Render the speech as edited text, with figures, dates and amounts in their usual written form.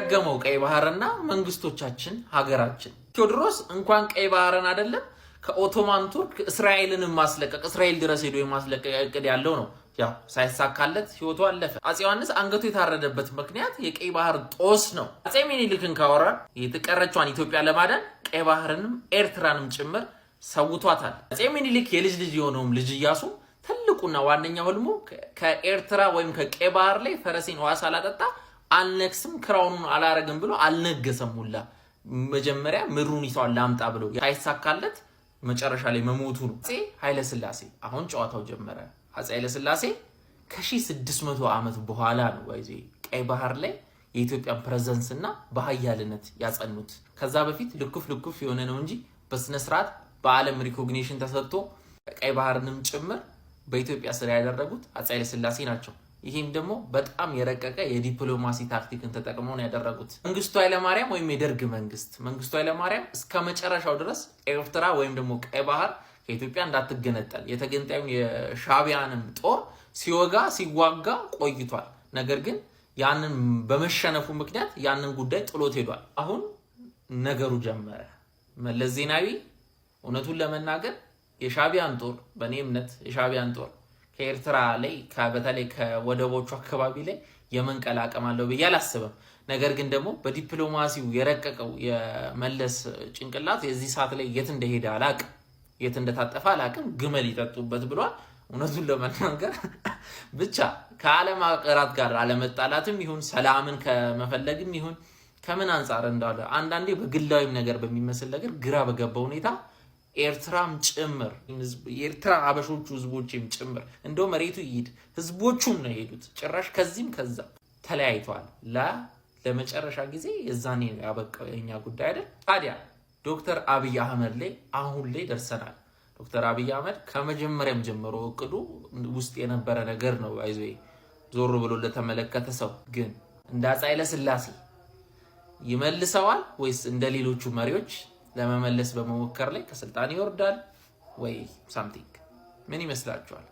የተረገመው ቀይ ባህርና መንግስቶቻችን ሀገራችን ቴዎድሮስ እንኳን ቀይ ባህርን አይደለም ከኦቶማን ቱርክ እስራኤልን ማስለቀቅ እስራኤል ድረስ ሄዶ የማስለቀቅ እቅድ ያለው ነው። ያው ሳይሳካለት ህይወቱ አለፈ። አፄ ዮሐንስ አንገቱ የታረደበት ምክንያት የቀይ ባህር ጦስ ነው። አፄ ሚኒሊክን ካወራን የተቀረቿን ኢትዮጵያ ለማዳን ቀይ ባህርንም ኤርትራንም ጭምር ሰውቷታል። አፄ ሚኒሊክ የልጅ ልጅ የሆነውም ልጅ ኢያሱ ትልቁና ዋነኛው ህልሙ ከኤርትራ ወይም ከቀይ ባህር ላይ ፈረሴን ውሃ ሳላጠጣ አልነክስም ክራውኑን አላረግም ብሎ አልነገሰም ሁላ። መጀመሪያ ምድሩን ይቷል ላምጣ ብሎ ሳይሳካለት መጨረሻ ላይ መሞቱ ነው። አፄ ኃይለ ሥላሴ አሁን ጨዋታው ጀመረ። አፄ ኃይለ ሥላሴ ከ1600 ዓመት በኋላ ነው ቀይ ባህር ላይ የኢትዮጵያን ፕሬዘንስ እና በኃያልነት ያጸኑት። ከዛ በፊት ልኩፍ የሆነ ነው እንጂ በስነ ስርዓት በዓለም ሪኮግኒሽን ተሰጥቶ ቀይ ባህርንም ጭምር በኢትዮጵያ ስራ ያደረጉት አፄ ኃይለ ሥላሴ ናቸው። ይሄም ደግሞ በጣም የረቀቀ የዲፕሎማሲ ታክቲክን ተጠቅመው ነው ያደረጉት። መንግስቱ ኃይለ ማርያም ወይም የደርግ መንግስቱ ኃይለ ማርያም እስከ መጨረሻው ድረስ ኤርትራ ወይም ደግሞ ቀይ ባህር ከኢትዮጵያ እንዳትገነጠል የተገንጣዩን የሻቢያንም ጦር ሲዋጋ ቆይቷል። ነገር ግን ያንን በመሸነፉ ምክንያት ያንን ጉዳይ ጥሎት ሄዷል። አሁን ነገሩ ጀመረ። መለስ ዜናዊ እውነቱን ለመናገር የሻቢያን ጦር በእኔ እምነት የሻቢያን ጦር ከኤርትራ ላይ በተለይ ከወደቦቹ አካባቢ ላይ የመንቀል አቅም አለው ብዬ አላስብም። ነገር ግን ደግሞ በዲፕሎማሲው የረቀቀው የመለስ ጭንቅላት የዚህ ሰዓት ላይ የት እንደሄደ አላቅም፣ የት እንደታጠፈ አላቅም። ግመል ይጠጡበት ብሏል። እውነቱን ለመናገር ብቻ ከዓለም አገራት ጋር አለመጣላትም ይሁን ሰላምን ከመፈለግም ይሁን ከምን አንፃር እንዳለ አንዳንዴ በግላዊም ነገር በሚመስል ነገር ግራ በገባው ሁኔታ ኤርትራም ጭምር የኤርትራ አበሾቹ ህዝቦችም ጭምር እንደው መሬቱ ይሄድ ህዝቦቹም ነው የሄዱት። ጭራሽ ከዚህም ከዛ ተለያይተዋል። ለመጨረሻ ጊዜ የዛኔ ያበቃው የኛ ጉዳይ አይደል? ታዲያ ዶክተር አብይ አህመድ ላይ አሁን ላይ ደርሰናል። ዶክተር አብይ አህመድ ከመጀመሪያም ጀምሮ እቅዱ ውስጥ የነበረ ነገር ነው። ዞር ብሎ ለተመለከተ ሰው ግን እንደ አፄ ኃይለ ሥላሴ ይመልሰዋል ወይስ እንደ ሌሎቹ መሪዎች ለመመለስ በመሞከር ላይ ከስልጣን ይወርዳል ወይ ሳምቲንግ? ምን ይመስላችኋል?